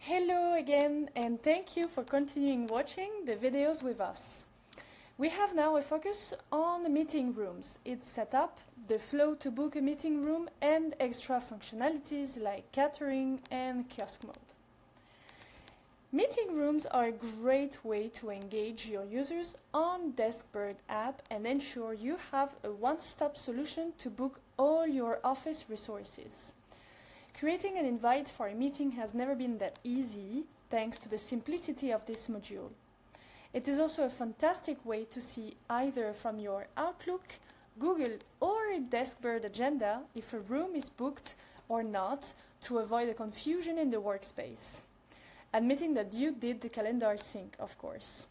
Hello again, and thank you for continuing watching the videos with us. We have now a focus on the meeting rooms, its setup, the flow to book a meeting room, and extra functionalities like catering and kiosk mode. Meeting rooms are a great way to engage your users on deskbird app and ensure you have a one-stop solution to book all your office resources. Creating an invite for a meeting has never been that easy, thanks to the simplicity of this module. It is also a fantastic way to see either from your Outlook, Google or deskbird agenda if a room is booked or not, to avoid a confusion in the workspace. Admitting that you did the calendar sync, of course.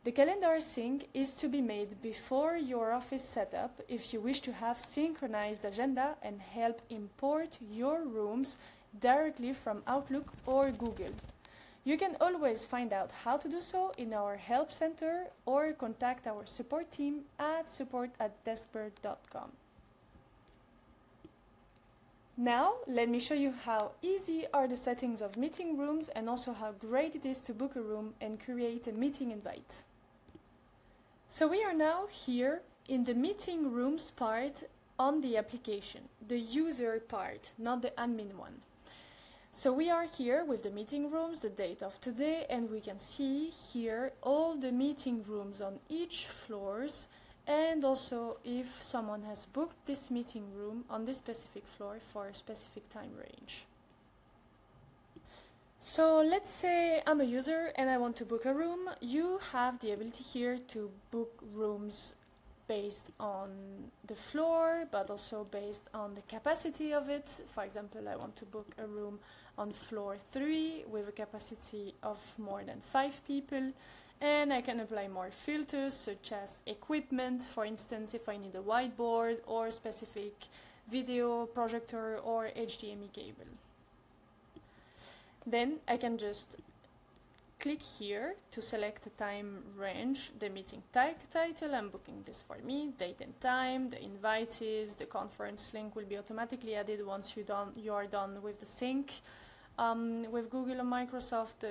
The calendar sync is to be made before your office setup if you wish to have synchronized agenda and help import your rooms directly from Outlook or Google. You can always find out how to do so in our help center or contact our support team at support@deskbird.com. Now, let me show you how easy are the settings of meeting rooms and also how great it is to book a room and create a meeting invite. So we are now here in the meeting rooms part on the application, the user part, not the admin one. So we are here with the meeting rooms, the date of today, and we can see here all the meeting rooms on each floors, and also if someone has booked this meeting room on this specific floor for a specific time range. So let's say I'm a user and I want to book a room. You have the ability here to book rooms based on the floor, but also based on the capacity of it. For example, I want to book a room on floor 3 with a capacity of more than 5 people. And I can apply more filters such as equipment, for instance, if I need a whiteboard or specific video projector or HDMI cable. Then I can just click here to select the time range, the meeting title. I'm booking this for me, date and time, the invitees, the conference link will be automatically added once you are done with the sync. With Google and Microsoft,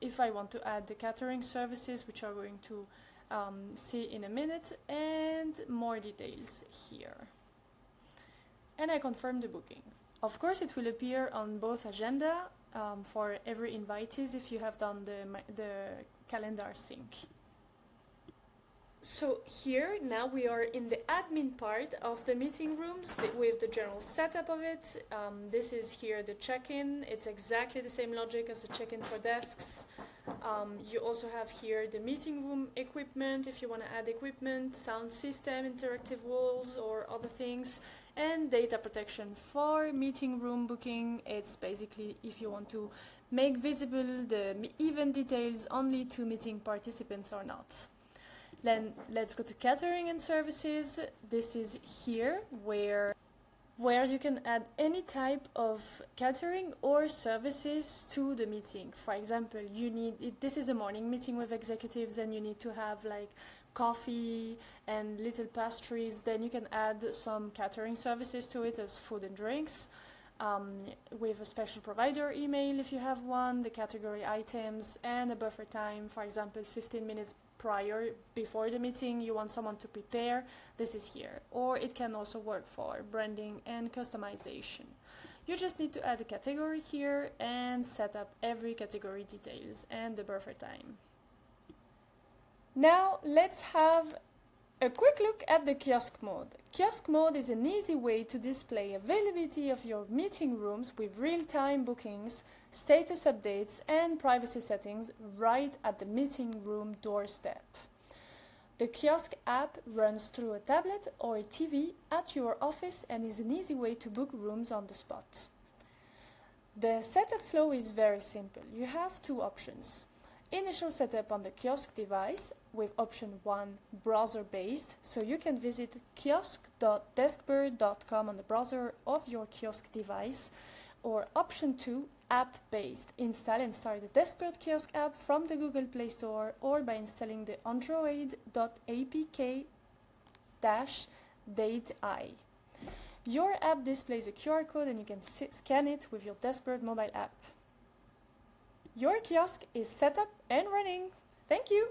if I want to add the catering services, which I'm going to see in a minute, and more details here. And I confirm the booking. Of course, it will appear on both agenda for every invitees if you have done the calendar sync. So here now we are in the admin part of the meeting rooms with the general setup of it. This is here the check-in. It's exactly the same logic as the check-in for desks. You also have here the meeting room equipment if you want to add equipment, sound system, interactive walls or other things, and data protection for meeting room booking. It's basically if you want to make visible the event details only to meeting participants or not. Then let's go to catering and services. This is here where you can add any type of catering or services to the meeting. For example, this is a morning meeting with executives and you need to have like coffee and little pastries. Then you can add some catering services to it as food and drinks. With a special provider email if you have one, the category items and a buffer time, for example 15 minutes before the meeting you want someone to prepare, this is here. Or it can also work for branding and customization. You just need to add a category here and set up every category details and the buffer time. Now let's have a quick look at the kiosk mode. Kiosk mode is an easy way to display availability of your meeting rooms with real-time bookings, status updates and privacy settings right at the meeting room doorstep. The Kiosk app runs through a tablet or a TV at your office and is an easy way to book rooms on the spot. The setup flow is very simple. You have two options. Initial setup on the Kiosk device with option 1 browser-based, so you can visit kiosk.deskbird.com on the browser of your Kiosk device, or option 2 app-based. Install and start the Deskbird Kiosk app from the Google Play Store or by installing the android.apk-date-i. Your app displays a QR code and you can scan it with your Deskbird mobile app. Your kiosk is set up and running. Thank you!